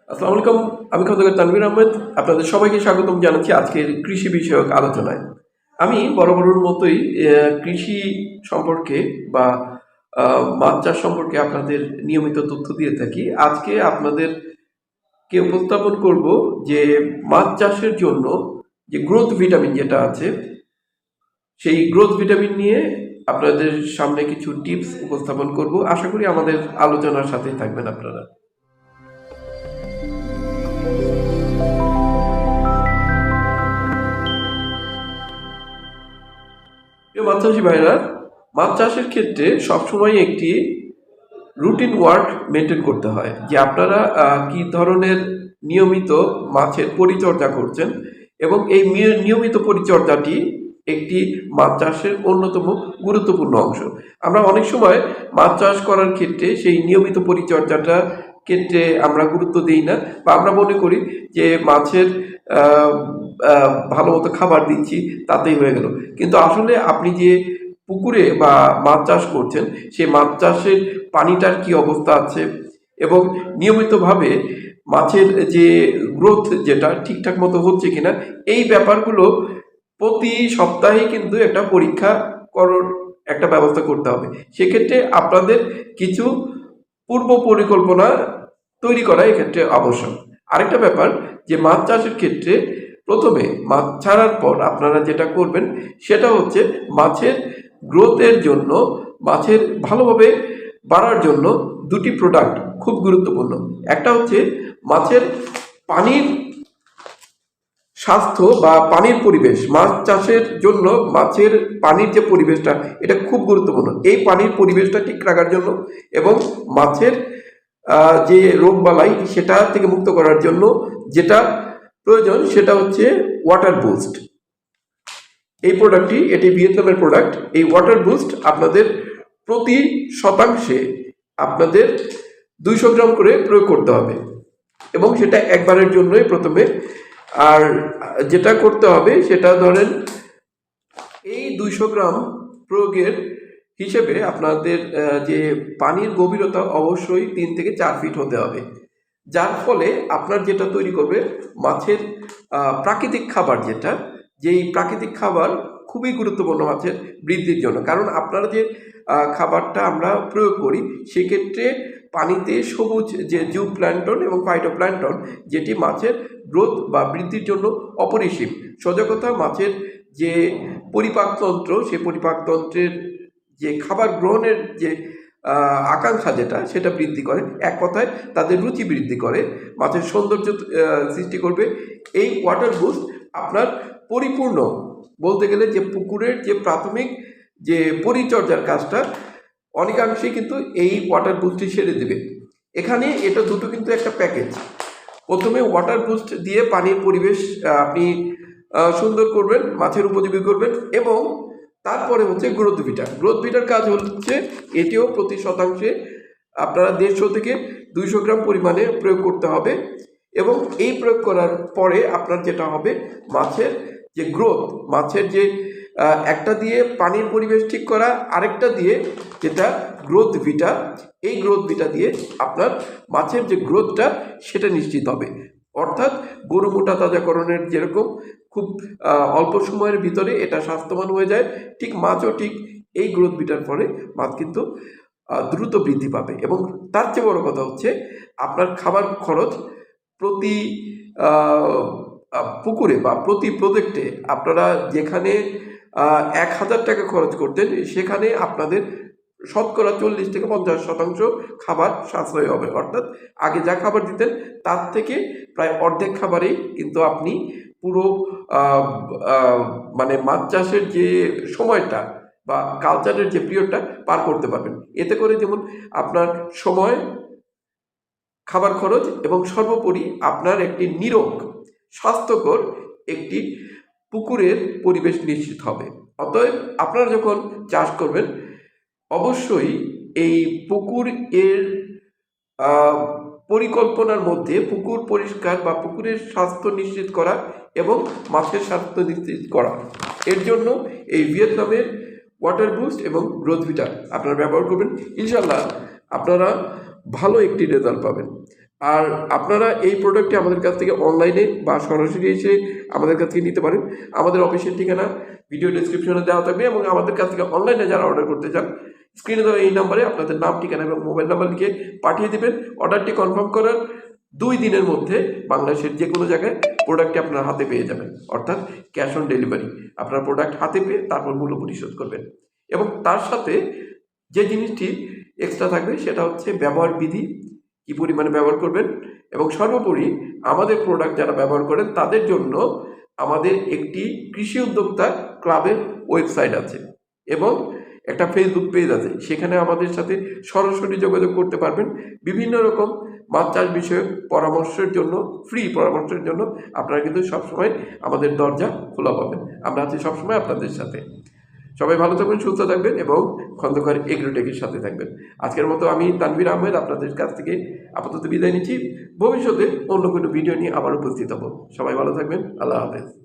আসসালামু আলাইকুম। আমি খন্দকার তানভীর আহমেদ। আপনাদের সবাইকে স্বাগতম জানাচ্ছি আজকের কৃষি বিষয়ক আলোচনায়। আমি বরাবরের মতোই কৃষি সম্পর্কে বা মাছ চাষ সম্পর্কে আপনাদের নিয়মিত তথ্য দিয়ে থাকি। আজকে আপনাদেরকে উপস্থাপন করব যে মাছ চাষের জন্য যে গ্রোথ ভিটামিন যেটা আছে, সেই গ্রোথ ভিটামিন নিয়ে আপনাদের সামনে কিছু টিপস উপস্থাপন করব। আশা করি আমাদের আলোচনার সাথেই থাকবেন আপনারা। প্রিয় মাছ চাষি ভাইরা, মাছ চাষের ক্ষেত্রে সবসময় একটি রুটিন ওয়ার্ক মেনটেন করতে হয়, যে আপনারা কি ধরনের নিয়মিত মাছের পরিচর্যা করছেন, এবং এই নিয়মিত পরিচর্যাটি একটি মাছ চাষের অন্যতম গুরুত্বপূর্ণ অংশ। আমরা অনেক সময় মাছ চাষ করার ক্ষেত্রে সেই নিয়মিত পরিচর্যাটা ক্ষেত্রে আমরা গুরুত্ব দিই না, বা আমরা মনে করি যে মাছের ভালো মতো খাবার দিচ্ছি তাতেই হয়ে গেল। কিন্তু আসলে আপনি যে পুকুরে বা মাছ চাষ করছেন, সেই মাছ চাষের পানিটার কি অবস্থা আছে, এবং নিয়মিতভাবে মাছের যে গ্রোথ যেটা ঠিকঠাক মতো হচ্ছে কিনা, এই ব্যাপারগুলো প্রতি সপ্তাহে কিন্তু একটা পরীক্ষা করার একটা ব্যবস্থা করতে হবে। সেক্ষেত্রে আপনাদের কিছু পূর্ব পরিকল্পনা তৈরি করা এক্ষেত্রে আবশ্যক। আরেকটা ব্যাপার, যে মাছ চাষের ক্ষেত্রে প্রথমে মাছ ছাড়ার পর আপনারা যেটা করবেন সেটা হচ্ছে মাছের গ্রোথের জন্য, মাছের ভালোভাবে বাড়ার জন্য দুটি প্রোডাক্ট খুব গুরুত্বপূর্ণ। একটা হচ্ছে মাছের পানির স্বাস্থ্য বা পানির পরিবেশ। মাছ চাষের জন্য মাছের পানির যে পরিবেশটা, এটা খুব গুরুত্বপূর্ণ। এই পানির পরিবেশটা ঠিক রাখার জন্য এবং মাছের যে রোগবালাই সেটা থেকে মুক্ত করার জন্য যেটা প্রয়োজন সেটা হচ্ছে ওয়াটার বুস্ট। এই প্রোডাক্টটি, এটি ভিয়েতনামের প্রোডাক্ট। এই ওয়াটার বুস্ট আপনাদের প্রতি শতাংশে আপনাদের 200 গ্রাম করে প্রয়োগ করতে হবে, এবং সেটা একবারের জন্যই প্রথমে। আর যেটা করতে হবে সেটা ধরেন, এই 200 গ্রাম প্রয়োগের হিসেবে আপনাদের যে পানির গভীরতা অবশ্যই 3 থেকে 4 ফিট হতে হবে, যার ফলে আপনার যেটা তৈরি করবে মাছের প্রাকৃতিক খাবার, যেই প্রাকৃতিক খাবার খুবই গুরুত্বপূর্ণ মাছের বৃদ্ধির জন্য। কারণ আপনারা যে খাবারটা আমরা প্রয়োগ করি, সেক্ষেত্রে পানিতে সবুজ যে জু প্ল্যান্টন এবং ফাইটোপ্ল্যান্টন, যেটি মাছের গ্রোথ বা বৃদ্ধির জন্য অপরিসীম। সোজা কথা, মাছের যে পরিপাকতন্ত্র, সেই পরিপাকতন্ত্রের যে খাবার গ্রহণের যে আকাঙ্ক্ষা সেটা বৃদ্ধি করে। এক কথায় তাদের রুচি বৃদ্ধি করে, মাছের সৌন্দর্য সৃষ্টি করবে। এই ওয়াটার বুস্ট আপনার পরিপূর্ণ, বলতে গেলে যে পুকুরের যে প্রাথমিক যে পরিচর্যার কাজটা অনেকাংশেই কিন্তু এই ওয়াটার বুস্টই সেরে দেবে। এখানে এটা দুটো কিন্তু একটা প্যাকেজ। প্রথমে ওয়াটার বুস্ট দিয়ে পানির পরিবেশ আপনি সুন্দর করবেন, মাছের উপযোগী করবেন, এবং তারপরে হচ্ছে গ্রোথ ভিটা। গ্রোথ ভিটার কাজ হচ্ছে এটিও প্রতি শতাংশে আপনারা 150 থেকে 200 গ্রাম পরিমাণে প্রয়োগ করতে হবে। এবং এই প্রয়োগ করার পরে আপনার যেটা হবে, মাছের যে গ্রোথ, মাছের যে একটা দিয়ে পানির পরিবেশ ঠিক করা, আরেকটা দিয়ে যেটা গ্রোথ ভিটা, এই গ্রোথ ভিটা দিয়ে আপনার মাছের যে গ্রোথটা সেটা নিশ্চিত হবে। অর্থাৎ গরু মোটা তাজাকরণের যেরকম খুব অল্প সময়ের ভিতরে এটা স্বাস্থ্যবান হয়ে যায়, ঠিক মাছও ঠিক এই গ্রোথ ভিটার ফলে মাছ কিন্তু দ্রুত বৃদ্ধি পাবে। এবং তার চেয়ে বড় কথা হচ্ছে, আপনার খাবার খরচ প্রতি পুকুরে বা প্রতি প্রজেক্টে আপনারা যেখানে 1000 টাকা খরচ করতেন, সেখানে আপনাদের শতকরা 40 থেকে 50% খাবার সাশ্রয় হবে। অর্থাৎ আগে যা খাবার দিতেন তার থেকে প্রায় অর্ধেক খাবারেই কিন্তু আপনি পুরো মানে মাছ চাষের যে সময়টা বা কালচারের যে পিরিয়ডটা পার করতে পারবেন। এতে করে যেমন আপনার সময়, খাবার খরচ এবং সর্বোপরি আপনার একটি নিরোগ স্বাস্থ্যকর একটি পুকুরের পরিবেশ নিশ্চিত হবে। অতএব আপনারা যখন চাষ করবেন, অবশ্যই এই পুকুর এর পরিকল্পনার মধ্যে পুকুর পরিষ্কার বা পুকুরের স্বাস্থ্য নিশ্চিত করা এবং মাছের স্বাস্থ্য নিশ্চিত করা, এর জন্য এই ভিয়েতনামের ওয়াটার বুস্ট এবং গ্রোথ ভিটা আপনারা ব্যবহার করবেন। ইনশাল্লাহ আপনারা ভালো একটি রেজাল্ট পাবেন। আর আপনারা এই প্রোডাক্টটি আমাদের কাছ থেকে অনলাইনে বা সরাসরি এসে আমাদের কাছ থেকে নিতে পারেন। আমাদের অফিসের ঠিকানা ভিডিও ডেসক্রিপশনে দেওয়া থাকবে, এবং আমাদের কাছ থেকে অনলাইনে যারা অর্ডার করতে চান স্ক্রিনে দেওয়া এই নাম্বারে আপনাদের নাম, ঠিকানা এবং মোবাইল নাম্বার লিখে পাঠিয়ে দেবেন। অর্ডারটি কনফার্ম করার 2 দিনের মধ্যে বাংলাদেশের যে কোনো জায়গায় প্রোডাক্টটি আপনার হাতে পেয়ে যাবেন, অর্থাৎ ক্যাশ অন ডেলিভারি। আপনার প্রোডাক্ট হাতে পেয়ে তারপর মূল্য পরিশোধ করবেন, এবং তার সাথে যে জিনিসটি এক্সট্রা থাকবে সেটা হচ্ছে ব্যবহার বিধি, কী পরিমাণে ব্যবহার করবেন, এবং সর্বোপরি আমাদের প্রোডাক্ট যারা ব্যবহার করেন তাদের জন্য আমাদের একটি কৃষি উদ্যোক্তা ক্লাবের ওয়েবসাইট আছে এবং একটা ফেসবুক পেজ আছে। সেখানে আমাদের সাথে সরাসরি যোগাযোগ করতে পারবেন। বিভিন্ন রকম মাছ চাষ বিষয়ক পরামর্শের জন্য, ফ্রি পরামর্শের জন্য আপনারা কিন্তু সবসময় আমাদের দরজা খোলা পাবেন। আমরা আছি সবসময় আপনাদের সাথে। সবাই ভালো থাকবেন, সুস্থ থাকবেন এবং খন্দকার এগ্রোটেকের সাথে থাকবেন। আজকের মতো আমি তানভীর আহমেদ আপনাদের কাছ থেকে আপাতত বিদায় নিচ্ছি। ভবিষ্যতে অন্য কোনো ভিডিও নিয়ে আবার উপস্থিত হব। সবাই ভালো থাকবেন। আল্লাহ হাফেজ।